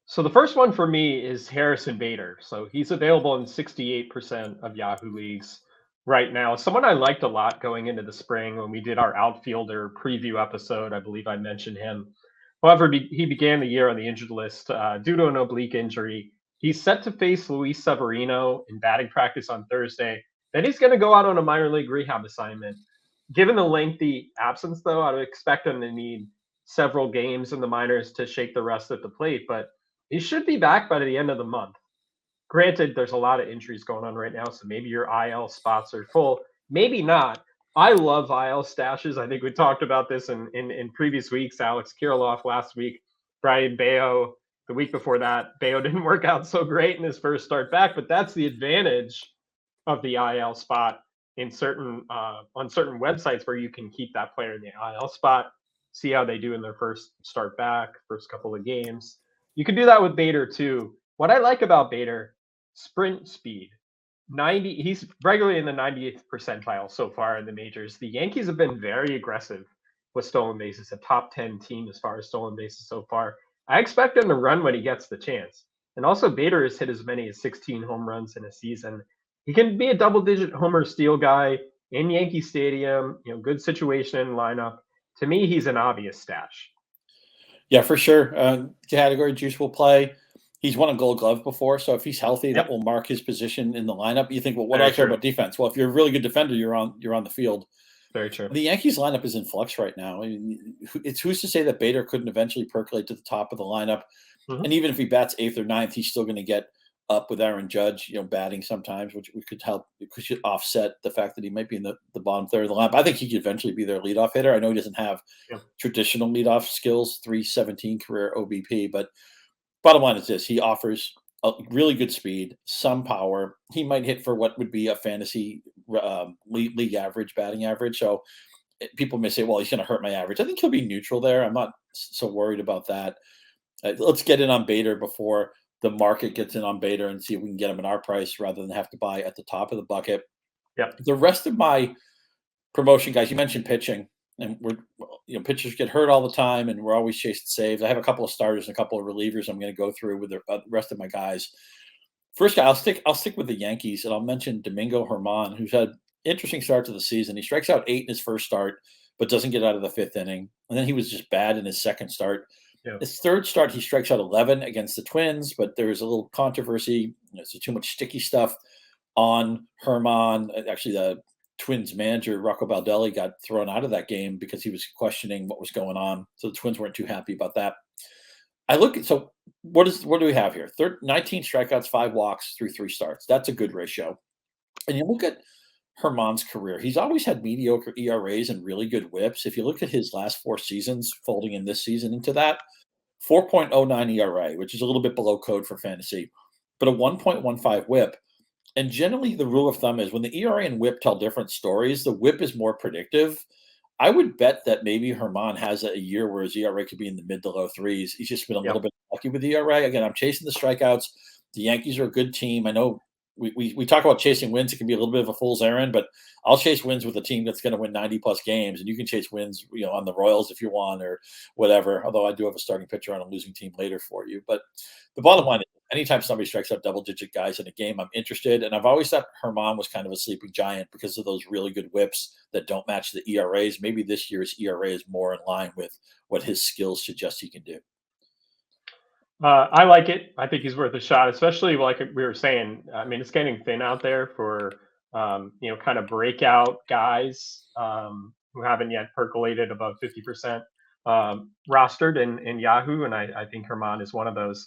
So the first one for me is Harrison Bader. So he's available in 68% of Yahoo leagues right now. Someone I liked a lot going into the spring when we did our outfielder preview episode. I believe I mentioned him. However, he began the year on the injured list due to an oblique injury. He's set to face Luis Severino in batting practice on Thursday. Then he's going to go out on a minor league rehab assignment. Given the lengthy absence, though, I would expect him to need several games in the minors to shake the rust at the plate. But he should be back by the end of the month. Granted, there's a lot of injuries going on right now, so maybe your IL spots are full. Maybe not. I love IL stashes. I think we talked about this in previous weeks. Alex Kirilloff last week, Brian Bayo the week before that. Bayo didn't work out so great in his first start back, but that's the advantage of the IL spot in certain on certain websites where you can keep that player in the IL spot, see how they do in their first start back, first couple of games. You can do that with Bader too. What I like about Bader, sprint speed. 90, he's regularly in the 90th percentile so far in the majors. The Yankees have been very aggressive with stolen bases, a top 10 team as far as stolen bases so far. I expect him to run when he gets the chance. And also, Bader has hit as many as 16 home runs in a season. He can be a double-digit homer steal guy in Yankee Stadium. Good situation in lineup. To me, he's an obvious stash. Yeah, for sure. Category Juice will play. He's won a Gold Glove before, so if he's healthy, that will mark his position in the lineup. You think, well, what do I care about defense? Well, if you're a really good defender, you're on the field. Very true. The Yankees lineup is in flux right now. I mean, it's who's to say that Bader couldn't eventually percolate to the top of the lineup, and even if he bats eighth or ninth, he's still going to get up with Aaron Judge, batting sometimes, which could help. It could offset the fact that he might be in the bottom third of the lineup. I think he could eventually be their leadoff hitter. I know he doesn't have traditional leadoff skills, 317 career OBP, but bottom line is this: he offers a really good speed, some power. He might hit for what would be a fantasy league average batting average. So people may say, well, he's going to hurt my average. I think he'll be neutral there. I'm not so worried about that. Let's get in on Bader before the market gets in on Bader and see if we can get him at our price rather than have to buy at the top of the bucket. The rest of my promotion guys, you mentioned pitching, and pitchers get hurt all the time, and we're always chasing saves. I have a couple of starters and a couple of relievers I'm going to go through with the rest of my guys. First guy, I'll stick with the Yankees, and I'll mention Domingo German, who's had interesting start to the season. He strikes out 8 in his first start, but doesn't get out of the 5th inning. And then he was just bad in his second start. His third start, he strikes out 11 against the Twins, but there was a little controversy. There's too much sticky stuff on German. Actually, the Twins manager, Rocco Baldelli, got thrown out of that game because he was questioning what was going on. So the Twins weren't too happy about that. So what do we have here? 19 strikeouts, 5 walks through 3 starts. That's a good ratio. And you look at German's career, he's always had mediocre ERAs and really good whips. If you look at his last 4 seasons, folding in this season into that, 4.09 ERA, which is a little bit below code for fantasy, but a 1.15 whip. And generally, the rule of thumb is when the ERA and whip tell different stories, the whip is more predictive. I would bet that maybe German has a year where his ERA could be in the mid to low 3s. He's just been a little bit lucky with the ERA. Again, I'm chasing the strikeouts. The Yankees are a good team. I know we talk about chasing wins. It can be a little bit of a fool's errand, but I'll chase wins with a team that's going to win 90-plus games, and you can chase wins, on the Royals if you want or whatever, although I do have a starting pitcher on a losing team later for you. But the bottom line is anytime somebody strikes out double-digit guys in a game, I'm interested, and I've always thought German was kind of a sleeping giant because of those really good whips that don't match the ERAs. Maybe this year's ERA is more in line with what his skills suggest he can do. I like it. I think he's worth a shot, especially like we were saying. I mean, it's getting thin out there for, kind of breakout guys who haven't yet percolated above 50% rostered in Yahoo. And I think German is one of those.